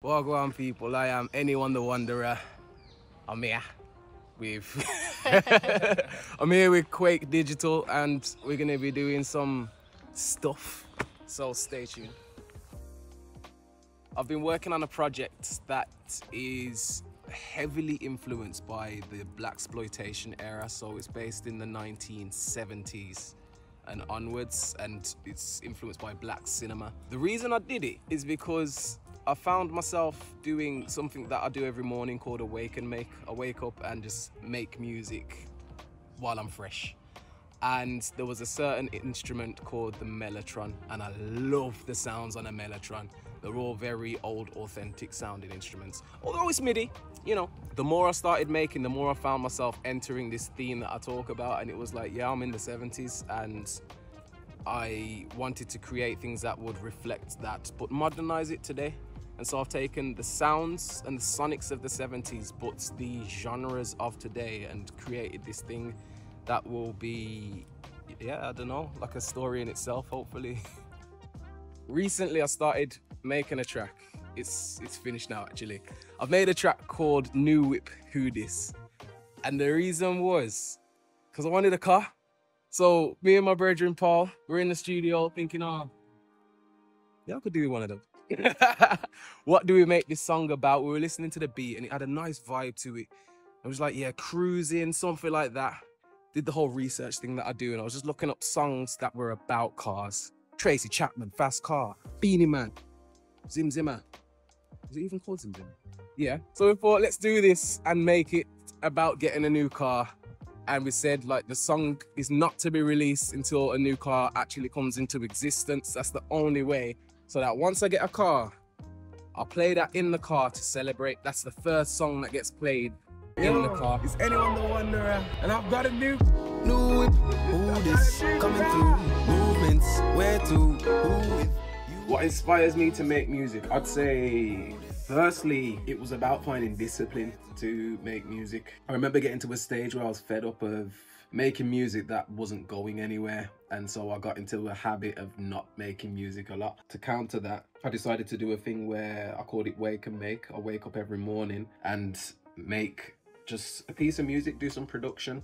Well, go on, people. I am Neone the Wonderer. I'm here with I'm here with QUAKE Digital, and we're gonna be doing some stuff. So stay tuned. I've been working on a project that is heavily influenced by the blaxploitation era. So it's based in the 1970s and onwards, and it's influenced by black cinema. The reason I did it is because I found myself doing something that I do every morning called a wake and make. I wake up and just make music while I'm fresh. And there was a certain instrument called the mellotron, and I love the sounds on a mellotron. They're all very old, authentic sounding instruments. Although it's MIDI, you know. The more I started making, the more I found myself entering this theme that I talk about, and it was like, yeah, I'm in the 70s, and I wanted to create things that would reflect that, but modernize it today. And so I've taken the sounds and the sonics of the 70s, but the genres of today, and created this thing that will be, yeah, I don't know, like a story in itself, hopefully. Recently, I started making a track. It's finished now, actually. I've made a track called New Whip Who Dis. And the reason was, because I wanted a car. So me and my brethren Paul, we're in the studio thinking, oh, yeah, I could do one of them. What do we make this song about? We were listening to the beat and it had a nice vibe to it. I was like, yeah, cruising, something like that. Did the whole research thing that I do, and I was just looking up songs that were about cars. Tracy Chapman, Fast Car, Beanie Man, Zim Zimmer. Is it even called Zim Zimmer? Yeah. So we thought, let's do this and make it about getting a new car. And we said, like, the song is not to be released until a new car actually comes into existence. That's the only way. So that once I get a car, I'll play that in the car to celebrate. That's the first song that gets played in the car. It's Neone the Wonderer, and I've got a new whip. Who this coming through? Movements, where to? Who with you? What inspires me to make music? I'd say, firstly, it was about finding discipline to make music. I remember getting to a stage where I was fed up of making music that wasn't going anywhere, and so I got into a habit of not making music a lot. To counter that, I decided to do a thing where I called it wake and make. I wake up every morning and make just a piece of music, do some production.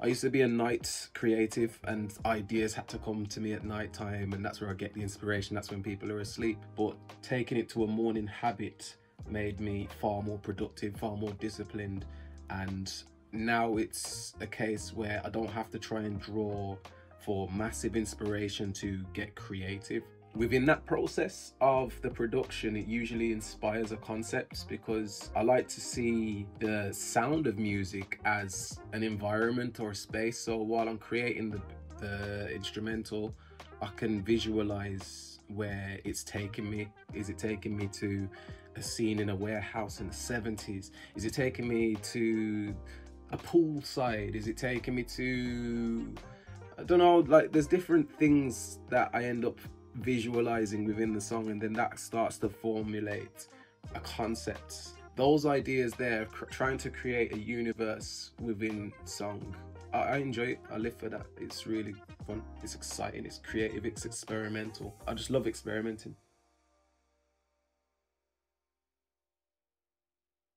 I used to be a night creative, and ideas had to come to me at night time, and that's where I get the inspiration. That's when people are asleep. But taking it to a morning habit made me far more productive, far more disciplined, and now it's a case where I don't have to try and draw for massive inspiration to get creative. Within that process of the production, it usually inspires a concept, because I like to see the sound of music as an environment or a space. So while I'm creating the instrumental, I can visualize where it's taking me. Is it taking me to a scene in a warehouse in the 70s? Is it taking me to a poolside? Is it taking me to, I don't know, like, there's different things that I end up visualizing within the song, and then that starts to formulate a concept. Those ideas there, trying to create a universe within song, I enjoy it. I live for that. It's really fun, it's exciting, it's creative, it's experimental. I just love experimenting.